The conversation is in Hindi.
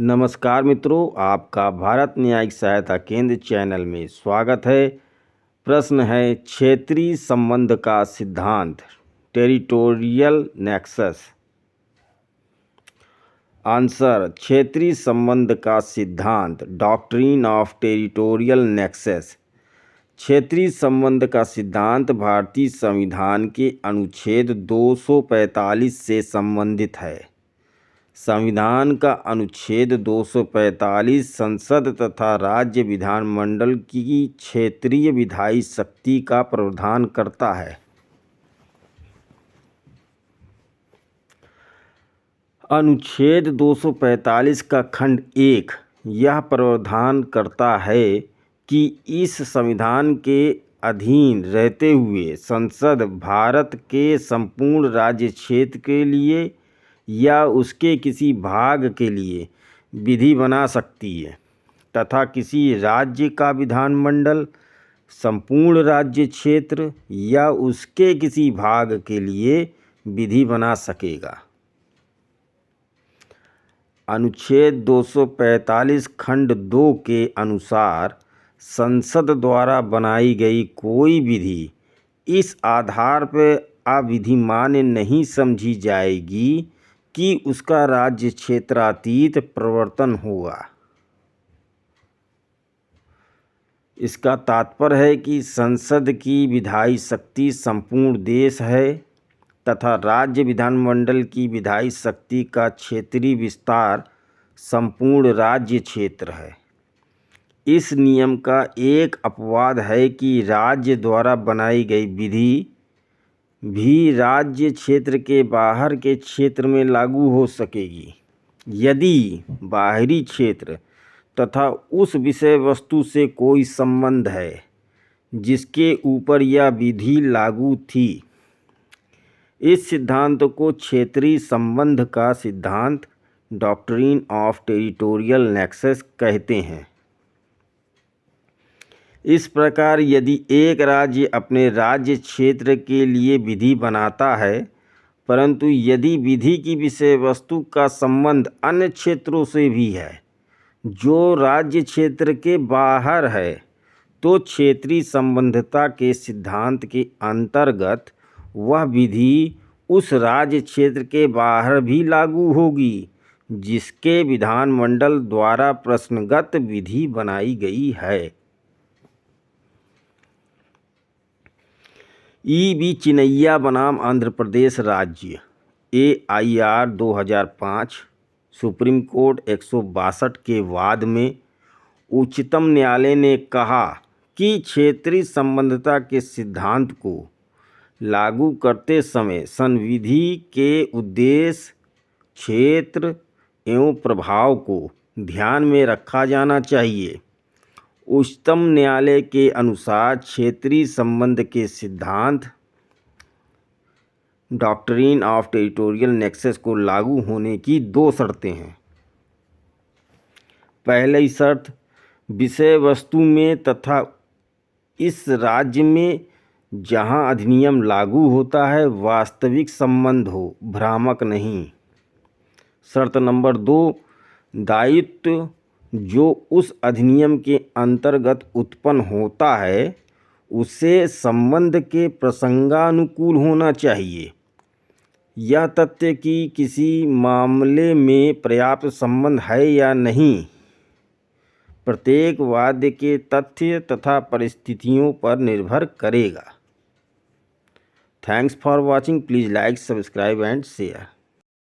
नमस्कार मित्रों, आपका भारत न्यायिक सहायता केंद्र चैनल में स्वागत है। प्रश्न है क्षेत्रीय संबंध का सिद्धांत, टेरिटोरियल नेक्सस। आंसर, क्षेत्रीय संबंध का सिद्धांत, डॉक्ट्रिन ऑफ टेरिटोरियल नेक्सस। क्षेत्रीय संबंध का सिद्धांत भारतीय संविधान के अनुच्छेद 245 से संबंधित है। संविधान का अनुच्छेद 245 संसद तथा राज्य विधानमंडल की क्षेत्रीय विधायी शक्ति का प्रावधान करता है। अनुच्छेद 245 का खंड 1 यह प्रावधान करता है कि इस संविधान के अधीन रहते हुए संसद भारत के संपूर्ण राज्य क्षेत्र के लिए या उसके किसी भाग के लिए विधि बना सकती है तथा किसी राज्य का विधानमंडल संपूर्ण राज्य क्षेत्र या उसके किसी भाग के लिए विधि बना सकेगा। अनुच्छेद 245 खंड 2 के अनुसार संसद द्वारा बनाई गई कोई विधि इस आधार पर अविधिमान्य नहीं समझी जाएगी कि उसका राज्य क्षेत्रातीत प्रवर्तन होगा। इसका तात्पर्य है कि संसद की विधायी शक्ति संपूर्ण देश है तथा राज्य विधानमंडल की विधायी शक्ति का क्षेत्रीय विस्तार संपूर्ण राज्य क्षेत्र है। इस नियम का एक अपवाद है कि राज्य द्वारा बनाई गई विधि भी राज्य क्षेत्र के बाहर के क्षेत्र में लागू हो सकेगी यदि बाहरी क्षेत्र तथा उस विषय वस्तु से कोई संबंध है जिसके ऊपर यह विधि लागू थी। इस सिद्धांत को क्षेत्रीय संबंध का सिद्धांत, डॉक्ट्रिन ऑफ टेरिटोरियल नेक्सस कहते हैं। इस प्रकार यदि एक राज्य अपने राज्य क्षेत्र के लिए विधि बनाता है परंतु यदि विधि की विषय वस्तु का संबंध अन्य क्षेत्रों से भी है जो राज्य क्षेत्र के बाहर है तो क्षेत्रीय संबंधता के सिद्धांत के अंतर्गत वह विधि उस राज्य क्षेत्र के बाहर भी लागू होगी जिसके विधानमंडल द्वारा प्रश्नगत विधि बनाई गई है। ई.बी. चिनैया बनाम आंध्र प्रदेश राज्य, AIR 2005, सुप्रीम कोर्ट 162 के वाद में उच्चतम न्यायालय ने कहा कि क्षेत्रीय संबंधता के सिद्धांत को लागू करते समय संविधि के उद्देश्य, क्षेत्र एवं प्रभाव को ध्यान में रखा जाना चाहिए। उच्चतम न्यायालय के अनुसार क्षेत्रीय संबंध के सिद्धांत, डॉक्ट्रिन ऑफ टेरिटोरियल नेक्सस को लागू होने की दो शर्तें हैं। पहली शर्त, विषय वस्तु में तथा इस राज्य में जहां अधिनियम लागू होता है वास्तविक संबंध हो, भ्रामक नहीं। शर्त नंबर 2, दायित्व जो उस अधिनियम के अंतर्गत उत्पन्न होता है उसे संबंध के प्रसंगानुकूल होना चाहिए। यह तथ्य कि किसी मामले में पर्याप्त संबंध है या नहीं प्रत्येक वाद्य के तथ्य तथा परिस्थितियों पर निर्भर करेगा। Thanks for watching. Please like, subscribe and share.